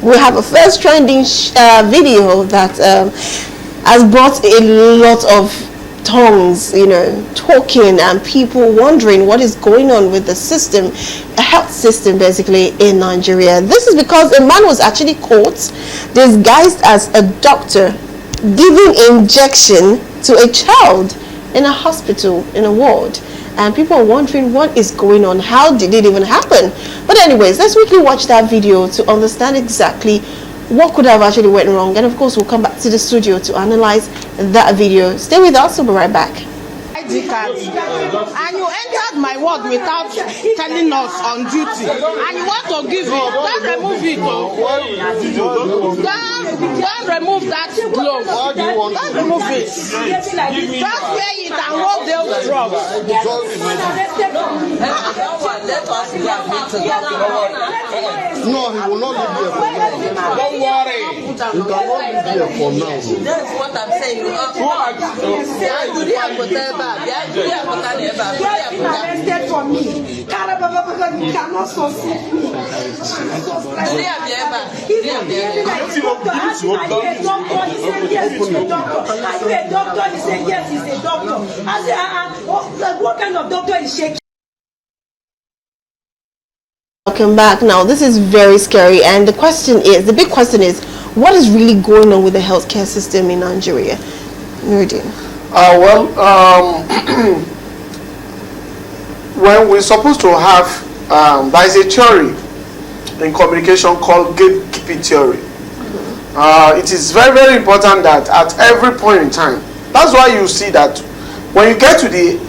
we have a first trending video that has brought a lot of tongues, talking, and people wondering what is going on with the system, a health system basically in Nigeria. This is because a man was actually caught disguised as a doctor giving injection to a child in a hospital, in a ward. And people are wondering what is going on. How did it even happen? But anyways, let's quickly watch that video to understand exactly what could have actually went wrong. And of course, we'll come back to the studio to analyze that video. Stay with us, we'll be right back. ID card, and you entered my ward without telling us on duty, and you want to give it, don't remove it. Don't remove that glove. Don't remove it. Just wear it and hold those drugs. No, he will not leave here for now. Don't worry. He cannot leave here for now. That's what I'm saying. Arrested for me. You cannot succeed me. What kind of doctor is shaking? Welcome back. Now, this is very scary, and the big question is, what is really going on with the healthcare system in Nigeria? Nuruddin. When we're supposed to have, there is a theory in communication called gatekeeping theory. It is very, very important that at every point in time, that's why you see that when you get to the,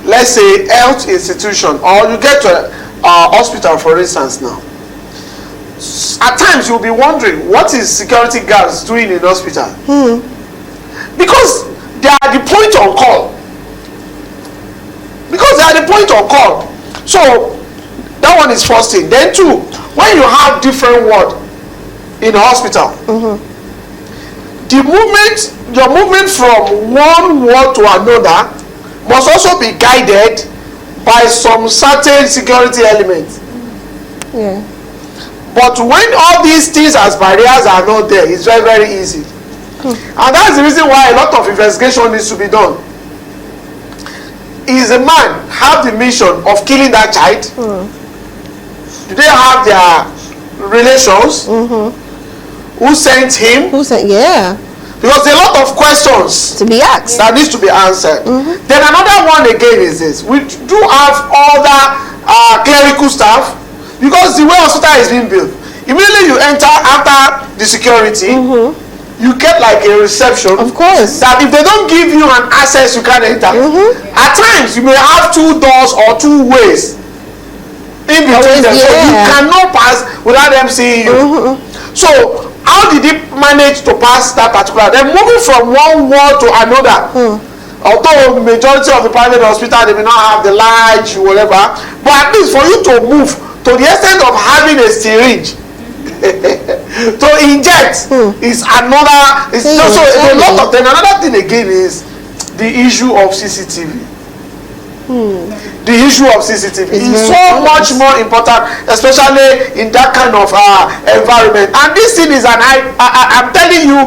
let's say, health institution, or you get to a hospital, for instance, now, at times you'll be wondering, what is security guards doing in hospital? Because they are the point on call. So that one is first thing. Then two, when you have different ward in a hospital, your movement from one ward to another must also be guided by some certain security elements. Yeah. But when all these things as barriers are not there, it's very, very easy. And that's the reason why a lot of investigation needs to be done. Is a man have the mission of killing that child? Do they have their relations? Who sent him? Yeah. Because a lot of questions To be asked. that needs to be answered. Then another one again is this: we do have other clerical staff, because the way hospital is being built, immediately you enter after the security, you get like a reception. Of course. That if they don't give you an access, you can't enter. At times you may have 2 doors or 2 ways in between them, so you cannot pass without them seeing you. So how did he manage to pass that particular? Then moving from one ward to another. Although majority of the private hospital, they may not have the large whatever, but at least for you to move to the extent of having a syringe to inject is another. It's also a lot of. Then another thing again is the issue of CCTV. The issue of CCTV is so much more important, especially in that kind of environment. And this thing is I'm telling you,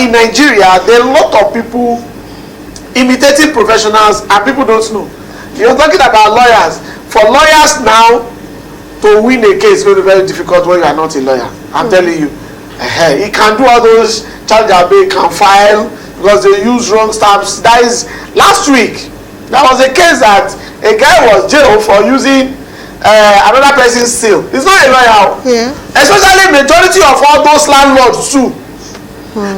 in Nigeria, there are a lot of people imitating professionals, and people don't know. You're talking about lawyers. For lawyers now to win a case is going to be very difficult when you are not a lawyer. I'm telling you. He can do all those charge bail, can file, because they use wrong stamps. That is, last week there was a case that a guy was jailed for using another person's seal. He's not a lawyer. Especially majority of all those landlords too.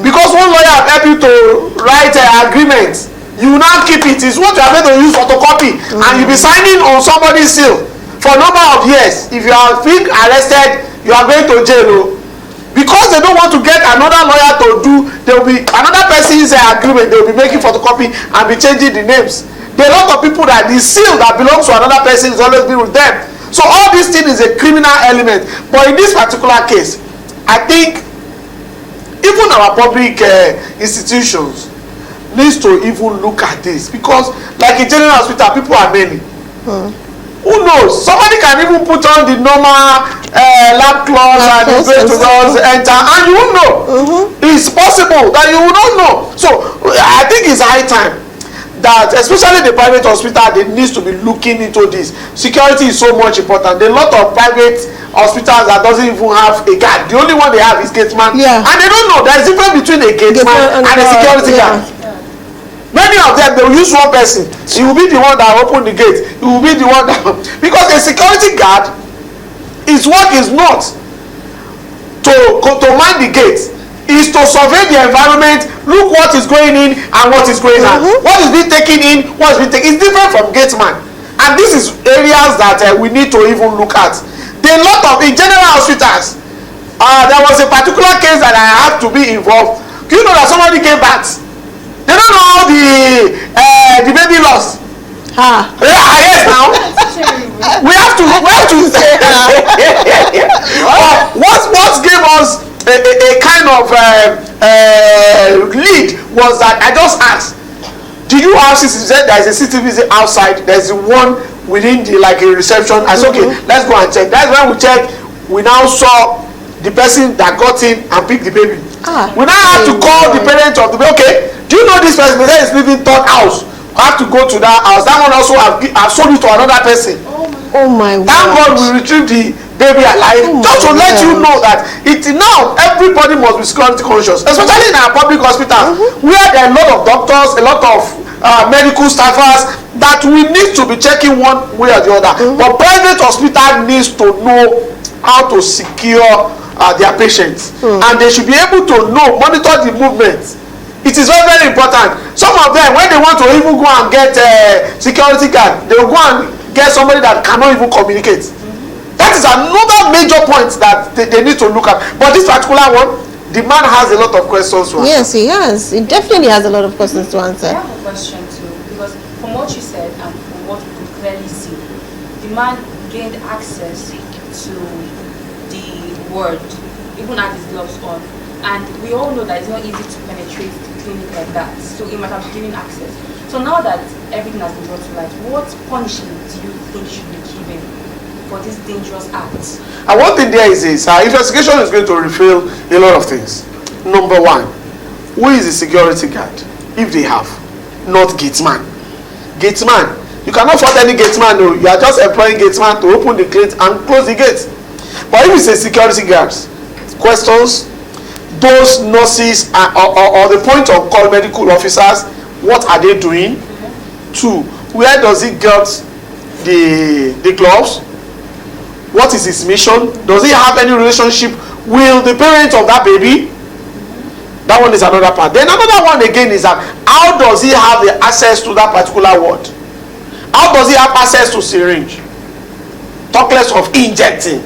Because one lawyer help you to write an agreement, you now keep it. It's what you are going to use photocopy, and you'll be signing on somebody's seal for a number of years. If you are being arrested, you are going to jail. Because they don't want to get another lawyer to do, there will be another person's agreement, they will be making photocopy and be changing the names. There are a lot of people that the seal that belongs to another person is always been with them. So all this thing is a criminal element. But in this particular case, I think even our public institutions needs to even look at this, because like in general hospital, people are many. Who knows? Somebody can even put on the normal lab clothes and the place to enter, and you won't know. It's possible that you will not know. So I think it's high time that, especially the private hospital, they need to be looking into this. Security is so much important. There are a lot of private hospitals that doesn't even have a guard. The only one they have is gateman. Yeah. And they don't know there's a difference between a gateman and a security guard. Many of them, they will use one person. He will be the one that open the gate. He will be the one that, because a security guard, his work is not to man the gate, is to survey the environment, look what is going in and what is going out, what is being taken in, what is being taken. It's different from gateman, and this is areas that we need to even look at. There are a lot of, in general hospitals, there was a particular case that I had to be involved. Do you know that somebody gave birth? They don't know how the baby lost. Yes, now we have to what gave us a kind of lead was that I just asked, do you have CCTV? There is a CCTV outside, there's one within the, like, a reception. I said, okay, let's go and check. That's when we checked. We now saw the person that got in and picked the baby. We now have to call the parents of the baby. Okay, do you know this person is living third house? I have to go to that house. That one also have sold it to another person. Oh my God. Thank God we retrieved the baby alive. Just to let you know that it now everybody must be security conscious, especially in our public hospitals, where there are a lot of doctors, a lot of medical staffers that we need to be checking one way or the other. But private hospital needs to know how to secure their patients, and they should be able to monitor the movement. It is very, very important. Some of them, when they want to even go and get security guard, they will go and get somebody that cannot even communicate. That is another major point that they need to look at. But this particular one, the man has a lot of questions to answer. Yes, he has. He definitely has a lot of questions to answer. I have a question too, because from what you said and from what we could clearly see, the man gained access to the word, even had his gloves on. And we all know that it's not easy to penetrate the clinic like that, so he might have given access. So now that everything has been brought to light, what punishment do you think should be given for this dangerous act? And one thing there is our investigation is going to reveal a lot of things. Number one, who is the security guard? If they have, not gateman. Gateman, you cannot fault any gateman. No, you are just employing gateman to open the gate and close the gate. But if it's a security guard, questions, those nurses or the point of call medical officers, what are they doing? Two, where does he get the gloves? What is his mission? Does he have any relationship with the parents of that baby? That one is another part. Then another one again is that how does he have the access to that particular ward? How does he have access to syringe? Talk less of injecting.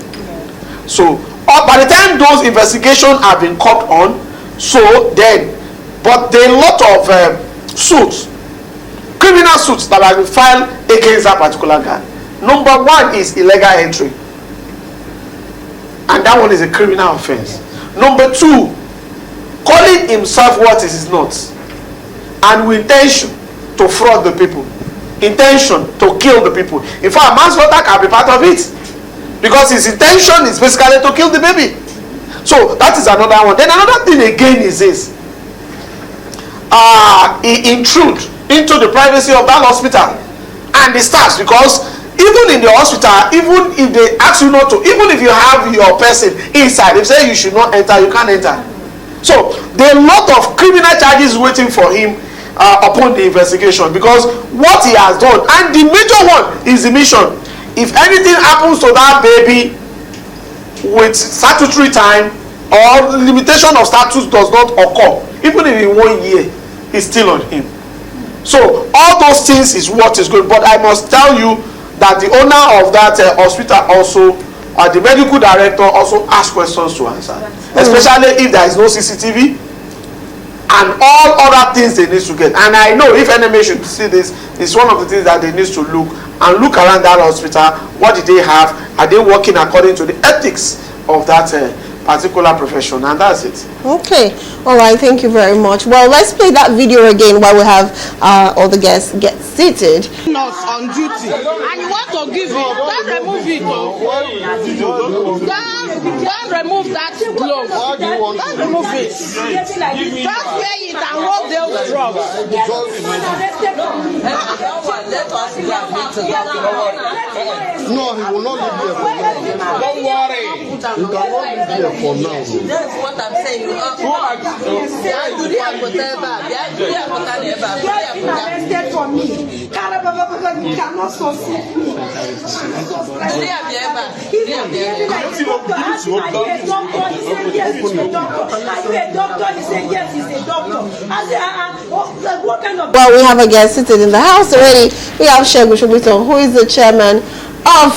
So by the time those investigations have been caught on, but there are a lot of suits, criminal suits that have been filed against that particular guy. Number one is illegal entry, and that one is a criminal offense. Number two, calling himself what is not, and with intention to fraud the people, intention to kill the people. In fact, manslaughter can be part of it, because his intention is basically to kill the baby. So that is another one. Then another thing again is this: he intrude into the privacy of that hospital and the staffs, because even in the hospital, even if they ask you not to, even if you have your person inside, if say you should not enter, you can't enter. So there are a lot of criminal charges waiting for him upon the investigation, because what he has done, and the major one is the mission. If anything happens to that baby with statutory time or limitation of status does not occur, even if in 1 year, it's still on him. So all those things is what is good. But I must tell you that the owner of that hospital also, the medical director also asked questions to answer, especially if there is no CCTV and all other things they need to get. And I know if NMA should see this, it's one of the things that they need to look around that hospital. What did they have? Are they working according to the ethics of that particular profession, and that's it. Okay. All right. Thank you very much. Well, let's play that video again while we have all the guests get seated. Nurse on duty, and you want to give it, don't remove it. Don't remove that glove. Don't remove it. Just wear it and hold those drugs. No, he will not live here for now. Don't worry. He cannot live here for now. That's what I'm saying. Arrested for me. You cannot succeed me. Well, we have a guest seated in the house already. We have Segun Sogbito, who is the chairman of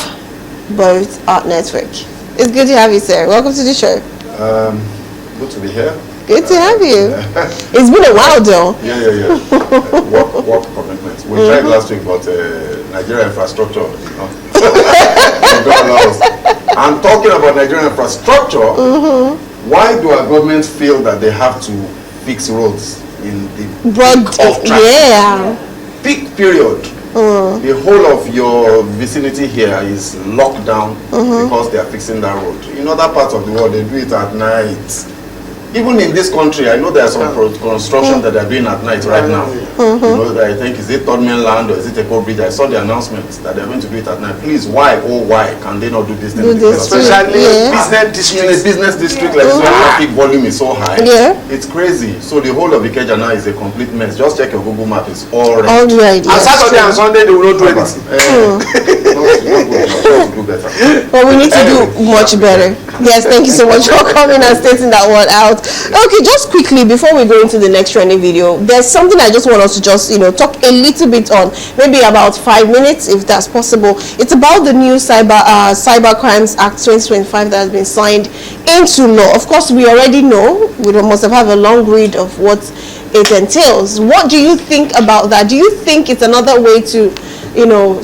Both Art Network. It's good to have you, sir. Welcome to the show. Good to be here. Good to have you. It's been a while, though. Yeah. Work commitments. We tried last week, but Nigeria infrastructure, you know. don't allow us. And talking about Nigerian infrastructure, why do our government feel that they have to fix roads in the Broad, peak of traffic? yeah. Peak period? The whole of your vicinity here is locked down because they are fixing that road. In other parts of the world, they do it at night. Even in this country, I know there are some construction that are doing at night right now. You know, that I think, is it Third Mainland or is it Echo Bridge? I saw the announcement that they're going to do it at night. Please, why can they not do this? Especially business district. In a business district like this, where traffic volume is so high, it's crazy. So the whole of Ikeja now is a complete mess. Just check your Google map; it's all red. All right. And Saturday and Sunday they will not do anything. Do better. Well, we need to do much better. Yes, thank you so much for coming and stating that word out. Okay, just quickly before we go into the next trending video, there's something I just want us to just talk a little bit on, maybe about 5 minutes if that's possible. It's about the new Cyber Crimes Act 2025 that has been signed into law. Of course, we already know. We must have had a long read of what it entails. What do you think about that? Do you think it's another way to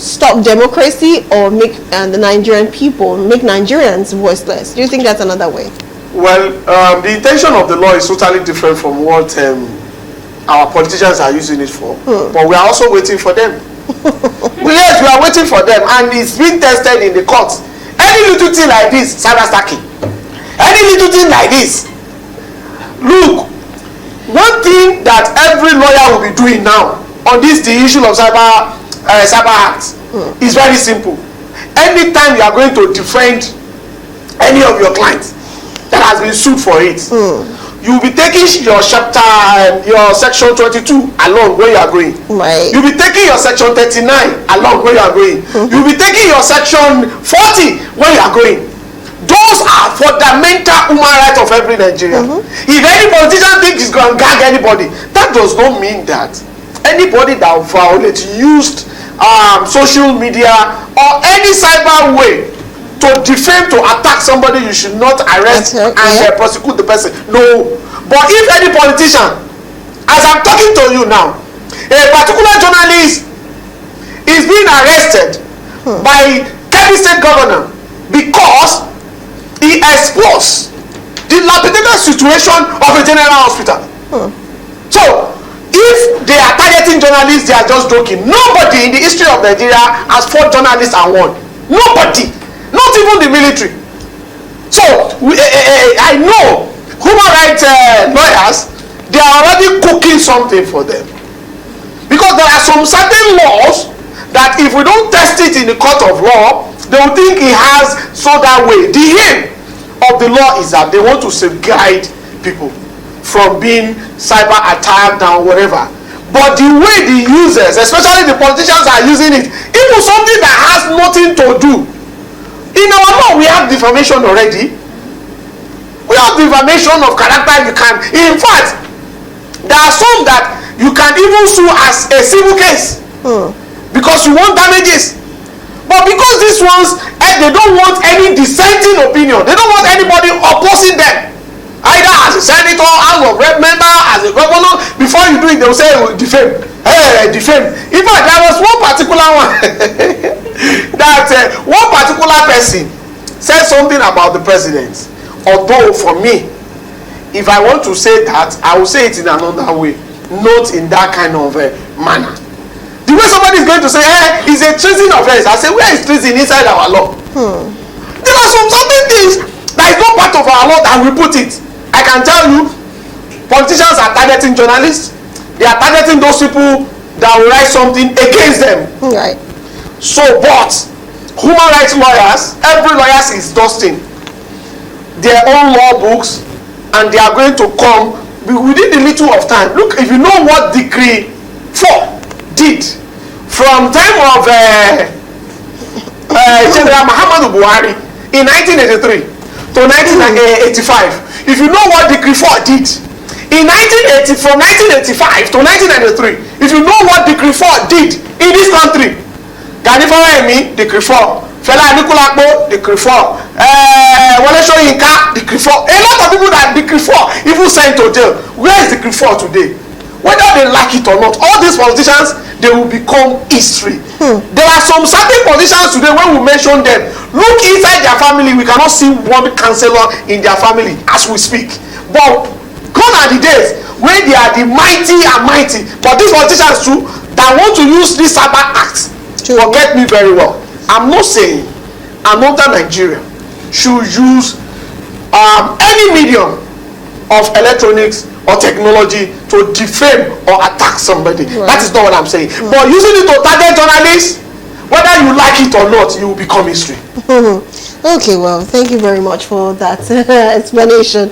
stop democracy or make the Nigerian people, make Nigerians voiceless? Do you think that's another way? Well, the intention of the law is totally different from what our politicians are using it for. But we are also waiting for them. Yes, we are waiting for them, and it's being tested in the courts. Any little thing like this, cyber stacking. Any little thing like this. Look, one thing that every lawyer will be doing now on the issue of cyber acts is very simple. Anytime you are going to defend any of your clients that has been sued for it, you will be taking your section 22 along where you are going. Right. You will be taking your section 39 along where you are going. You will be taking your section 40 where you are going. Those are fundamental human rights of every Nigerian. If any politician thinks he's going to gag anybody, that does not mean that anybody that violates used social media or any cyber way to defame, to attack somebody, you should not arrest and prosecute the person. No. But if any politician, as I'm talking to you now, a particular journalist is being arrested by Kebbi State Governor because he exposed the dilapidated situation of a general hospital. So, if they are targeting journalists, they are just joking. Nobody in the history of Nigeria has fought journalists and won. Nobody. Not even the military. So, I know human rights lawyers, they are already cooking something for them. Because there are some certain laws that if we don't test it in the court of law, they will think it has so that way. The aim of the law is that they want to safeguard people from being cyber attacked and whatever. But the way the users, especially the politicians, are using it, even something that has nothing to do. In our law, we have defamation already. We have defamation of character. You can, in fact, there are some that you can even sue as a civil case because you want damages. But because these ones, they don't want any dissenting opinion. They don't want anybody opposing them. Either as a senator, as a rep member, as a governor. Before you do it, they will say, defame. Defame. In fact, there was one particular one that one particular person said something about the president. Although for me, if I want to say that, I will say it in another way, not in that kind of manner. The way somebody is going to say, hey, it's a treason offense. I say, where is treason inside our law? There are some certain things that is not part of our law that we put it. I can tell you, politicians are targeting journalists. They are targeting those people that will write something against them. Right. So, but human rights lawyers, every lawyer is dusting their own law books, and they are going to come within the little of time. Look, if you know what Decree 4 did from time of General Muhammadu Buhari in 1983 to 1985, if you know what Decree 4 did in 1980, from 1985 to 1993, if you know what Decree 4 did in this country, Gani Fawemi, Decree 4, Fela Anikulapo, Decree 4, Wole Soyinka, Decree 4, a lot of people that Decree 4 even sent to jail. Where is Decree 4 today? Whether they like it or not, all these politicians, they will become history. There are some certain politicians today, when we mention them, look inside their family, we cannot see one councillor in their family as we speak. But gone are the days when they are the mighty and mighty. But these politicians too, that want to use this cyber act, forget me very well. I'm not saying another Nigeria should use any medium of electronics or technology to defame or attack somebody. Right. That is not what I'm saying. But using it to target journalists, whether you like it or not, you will become history. Okay, well, thank you very much for that explanation.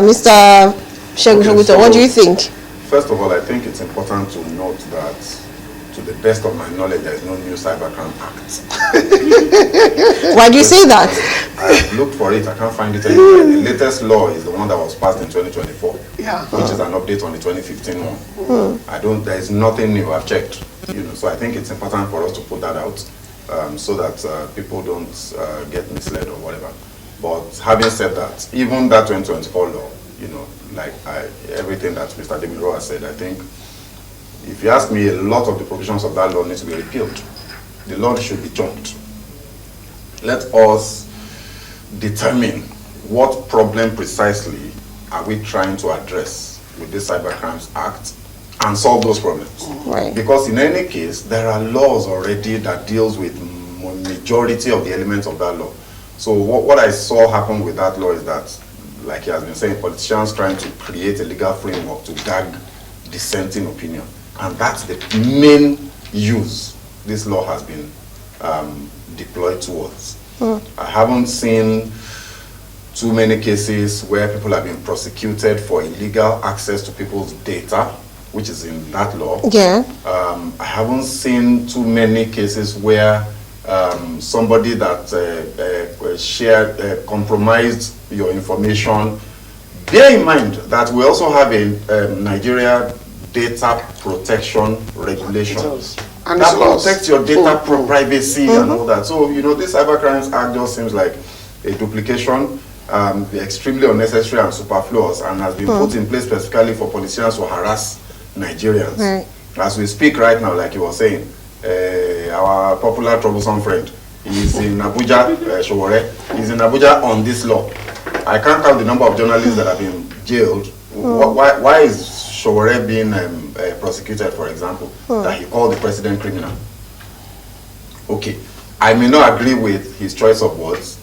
Mr. Segun Soguto, what do you think? First of all, I think it's important to note that, to the best of my knowledge, there is no new Cybercrime Act. Why do you say that? I've looked for it, I can't find it anywhere. The latest law is the one that was passed in 2024, which is an update on the 2015 one. There is nothing new, I've checked. So I think it's important for us to put that out, so that people don't get misled or whatever. But having said that, even that 2024 law, like everything that Mr. Demiro has said, I think, if you ask me, a lot of the provisions of that law need to be repealed. The law should be jumped. Let us determine what problem precisely are we trying to address with this Cyber Crimes Act and solve those problems. Right. Because in any case, there are laws already that deals with majority of the elements of that law. So what I saw happen with that law is that, like he has been saying, politicians trying to create a legal framework to gag dissenting opinion. And that's the main use this law has been deployed towards. I haven't seen too many cases where people have been prosecuted for illegal access to people's data, which is in that law. Yeah. I haven't seen too many cases where somebody that compromised your information. Bear in mind that we also have a Nigeria data protection regulations and that protects your data privacy and all that. So, this Cyber Crimes Act just seems like a duplication, extremely unnecessary and superfluous, and has been put in place specifically for politicians to harass Nigerians. Right. As we speak right now, like you were saying, our popular troublesome friend is in Abuja, Showore, is in Abuja on this law. I can't count the number of journalists that have been jailed. Why is Showore being prosecuted, for example, that he called the president criminal? Okay, I may not agree with his choice of words,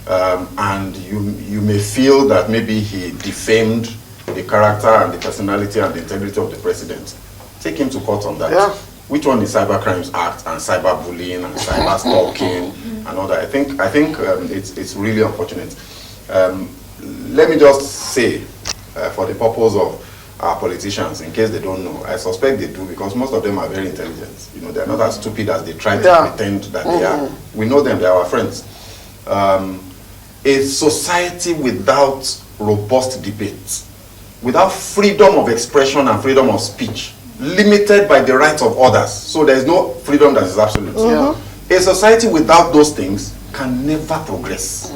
and you may feel that maybe he defamed the character and the personality and the integrity of the president. Take him to court on that. Yeah. Which one is Cyber Crimes Act and cyber bullying and cyber stalking and all that? I think it's really unfortunate. Let me just say, for the purpose of our politicians, in case they don't know, I suspect they do, because most of them are very intelligent. They're not as stupid as they try to pretend that they are. We know them, they're our friends. A society without robust debate, without freedom of expression and freedom of speech, limited by the rights of others, so there is no freedom that is absolute. A society without those things can never progress.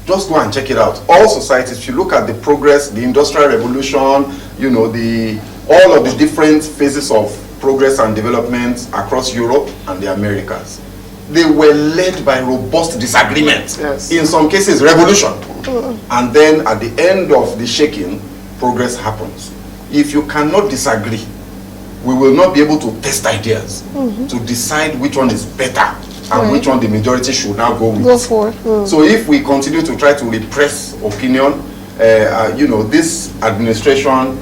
Just go and check it out. All societies, if you look at the progress, the Industrial Revolution, all of the different phases of progress and development across Europe and the Americas, they were led by robust disagreement. Yes. In some cases, revolution. And then at the end of the shaking, progress happens. If you cannot disagree, we will not be able to test ideas to decide which one is better and which one the majority should now go with. Go for. So if we continue to try to repress opinion, you know, this administration,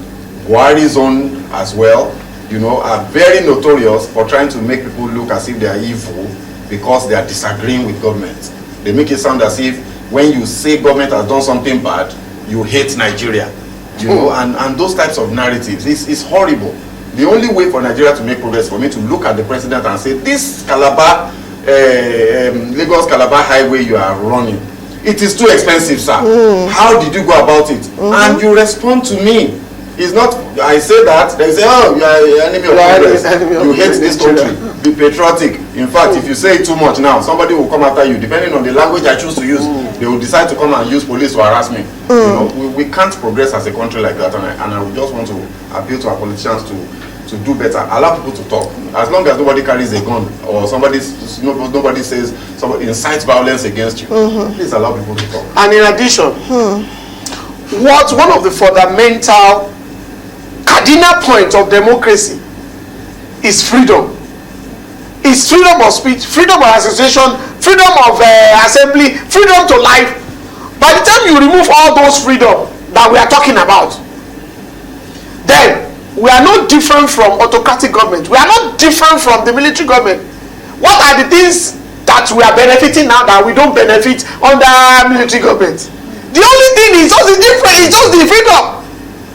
Buhari's own as well, you know, are very notorious for trying to make people look as if they are evil because they are disagreeing with government. They make it sound as if when you say government has done something bad, you hate Nigeria. You know, and those types of narratives is horrible. The only way for Nigeria to make progress for me to look at the president and say, this Calabar, Lagos Calabar highway you are running, it is too expensive, sir. How did you go about it? And you respond to me. It's not, I say that, they say, oh, you are an enemy of progress. You hate this country. Be patriotic. In fact, if you say it too much now, somebody will come after you. Depending on the language I choose to use, they will decide to come and use police to harass me. You know, we can't progress as a country like that, and I would just want to appeal to our politicians to do better. Allow people to talk. As long as nobody carries a gun or nobody says, somebody incites violence against you, please allow people to talk. And in addition, one of the fundamental cardinal points of democracy is freedom. It's freedom of speech, freedom of association, freedom of assembly, freedom to life. By the time you remove all those freedom that we are talking about, then we are not different from autocratic government. We are not different from the military government. What are the things that we are benefiting now that we don't benefit under military government? The only thing is just the difference, it's just the freedom.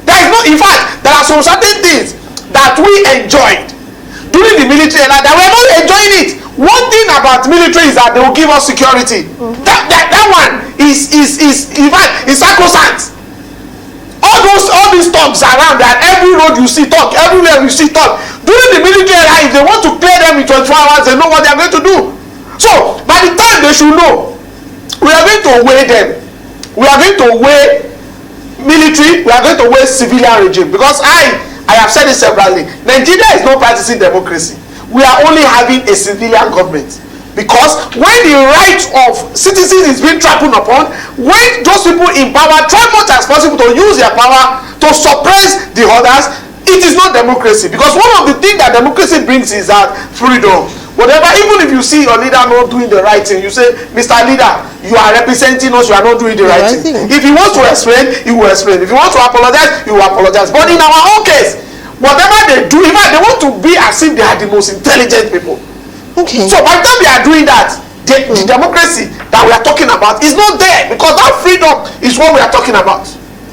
There is no, in fact, there are some certain things that we enjoyed during the military era that we are not enjoying it. One thing about military is that they will give us security. That one is in fact is sacrosanct. All these thugs around that every road you see thug, everywhere you see thug. During the military era, if they want to clear them in 24 hours, they know what they are going to do. So by the time they should know, we are going to weigh them. We are going to weigh military, we are going to weigh civilian regime, because I have said it severally. Nigeria is not practicing democracy. We are only having a civilian government, because when the right of citizens is being trampled upon, when those people in power try much as possible to use their power to suppress the others, it is not democracy. Because one of the things that democracy brings is that freedom. Whatever, even if you see your leader not doing the right thing, you say, Mr. Leader, you are representing us, you are not doing the right thing. If he wants to explain, he will explain. If he wants to apologize, he will apologize. But in our own case, whatever they do, in fact, they want to be as if they are the most intelligent people. Okay. So by the time they are doing that, the democracy that we are talking about is not there, because that freedom is what we are talking about.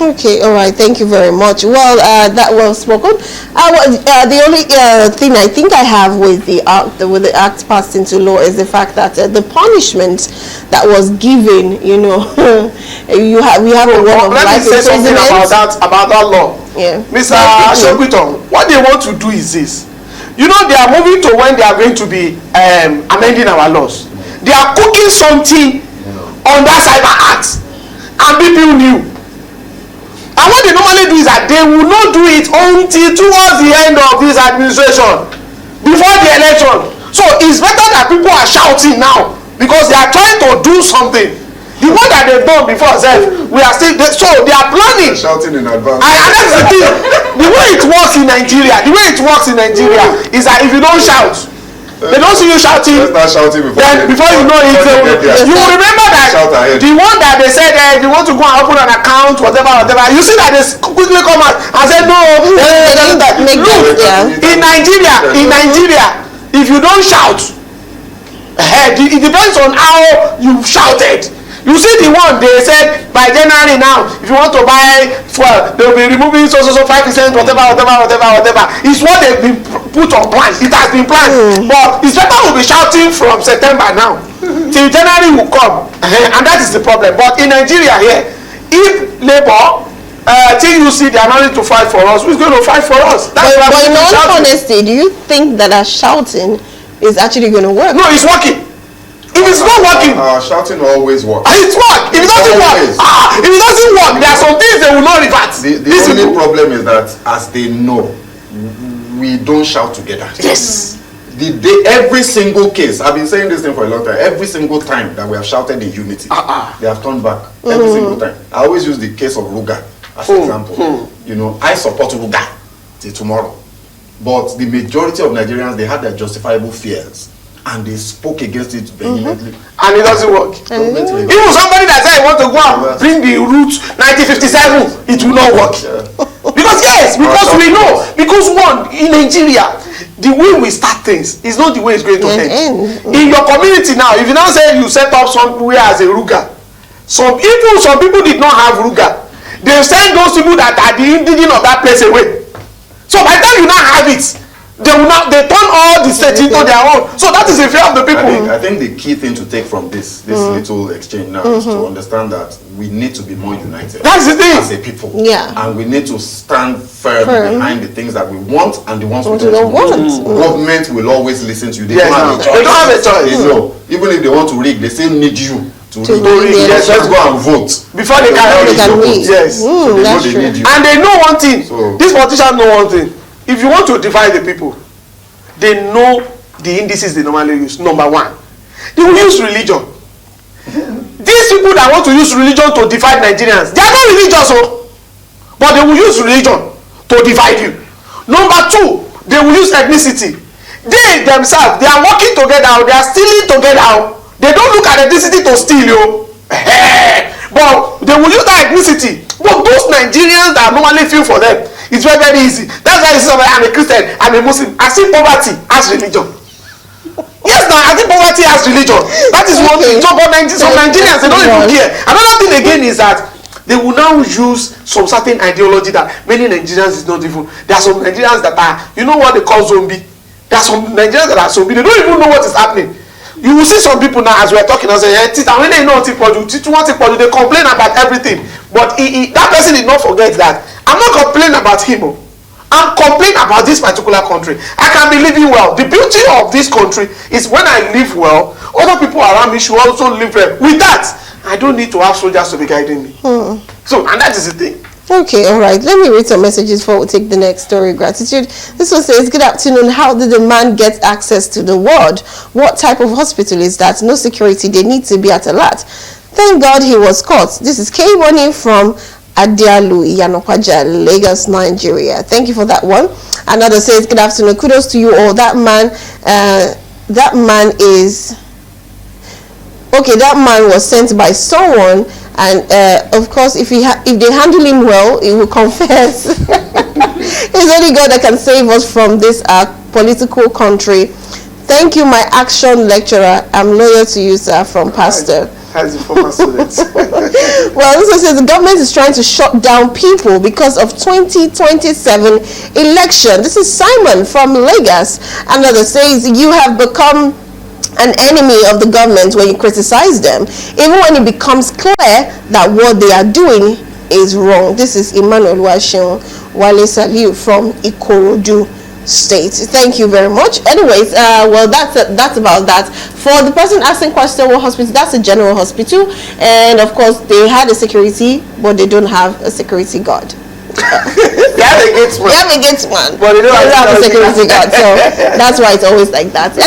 Okay, all right, thank you very much. Well, that was spoken. The only thing I think I have with the act passed into law is the fact that the punishment that was given, you know, we have a one of life imprisonment. Let me say something about that law. Yeah. Mr. Shogbiton, what they want to do is this. You know, they are moving to when they are going to be amending our laws. They are cooking something on that Cyber Act, and people knew. And what they normally do is that they will not do it until towards the end of this administration, before the election. So it's better that people are shouting now, because they are trying to do something. The one that they've done before, we are still, so they are planning. Shouting in advance. And that's the thing. The way it works in Nigeria is that if you don't shout, they don't see you shouting. Let's start shouting before you know it. You will remember that the one that they said they want to go and open an account, whatever. You see that they quickly come out and say no. Look, in Nigeria, if you don't shout, it depends on how you shouted. You see the one they said by January now, if you want to buy fuel, they will be removing so 5%, whatever. It's what they've been put on plan. It has been planned. But it's better we'll be shouting from September now till January will come, and that is the problem. But in Nigeria here, if Labour TUC, they are not to fight for us, who's going to fight for us? But in all honesty, do you think that our shouting is actually going to work? No, it's working. If it's not working, shouting always works. It's work. If it doesn't work, there are some things they will not revert. The only problem is that as they know, we don't shout together. Yes. the day, every single case, I've been saying this thing for a long time, every single time that we have shouted in unity, they have turned back. Every single time. I always use the case of Ruga as an example. You know, I support Ruga till tomorrow. But the majority of Nigerians, they had their justifiable fears. And they spoke against it vehemently. And it doesn't work. Even somebody that said I want to go and bring the route 1957, it will not work. Because we know. Because one, in Nigeria, the way we start things is not the way it's going to end. In your community now, if you now say you set up somewhere as a Ruga, some people did not have Ruga. They send those people that are the indigenous of that place away. So by the time you now have it, they turn all the state into their own. So that is the fear of the people. I think the key thing to take from this little exchange now is to understand that we need to be more united. That's the thing. As a people. Yeah. And we need to stand firm behind the things that we want and the ones we don't want. Government will always listen to you. They Yes, don't have a choice. they don't have a choice. They know. Even if they want to rig, they still need you to rig. Yes, let's go and vote. Before they can read. Yes. So they know That's they true. need you. And they know one thing. So- These politicians know one thing. If you want to divide the people, they know the indices they normally use. Number one, they will use religion. These people that want to use religion to divide Nigerians, they are not religious, but they will use religion to divide you. Number two, they will use ethnicity. They themselves, they are working together, they are stealing together. They don't look at ethnicity to steal you. But they will use that ethnicity. But those Nigerians that normally feel for them, it's very, very easy. That's why you see somebody, I'm a Christian, I'm a Muslim. I see poverty as religion. Yes, now I think poverty as religion. That is one thing. So, but some Nigerians, they don't even care. Another thing again is that they will now use some certain ideology that many Nigerians is not even. There are some Nigerians that are, you know what they call zombie. There are some Nigerians that are zombie. They don't even know what is happening. You will see some people now as we are talking and say, when they know they complain about everything. But that person did not forget that I'm not complaining about him. I'm complaining about this particular country. I can be living well. The beauty of this country is when I live well, other people around me should also live well. With that, I don't need to have soldiers to be guiding me. So, and that is the thing. Okay, all right. Let me read some messages before we take the next story. Gratitude. This one says, good afternoon. How did the man get access to the ward? What type of hospital is that? No security. They need to be at alert. Thank God he was caught. This is K1 from Adialu, Yanokwaja, Lagos, Nigeria. Thank you for that one. Another says, good afternoon. Kudos to you all. That man is... Okay, that man was sent by someone, and of course, if they handle him well, he will confess. It's only God that can save us from this political country. Thank you, my action lecturer. I'm loyal to you, sir, from Pastor. As a former student. Well, this one says the government is trying to shut down people because of 2027 election. This is Simon from Lagos. Another says you have become an enemy of the government when you criticize them, even when it becomes clear that what they are doing is wrong. This is Emmanuel Washington Wale Saliu from Ikorodu State. Thank you very much. Anyways, well, that's about that. For the person asking question, what hospital? That's a general hospital, and of course they had a security, but they don't have a security guard. They have a gatesman. They have a gatesman, but they don't have a security guard. So that's why it's always like that.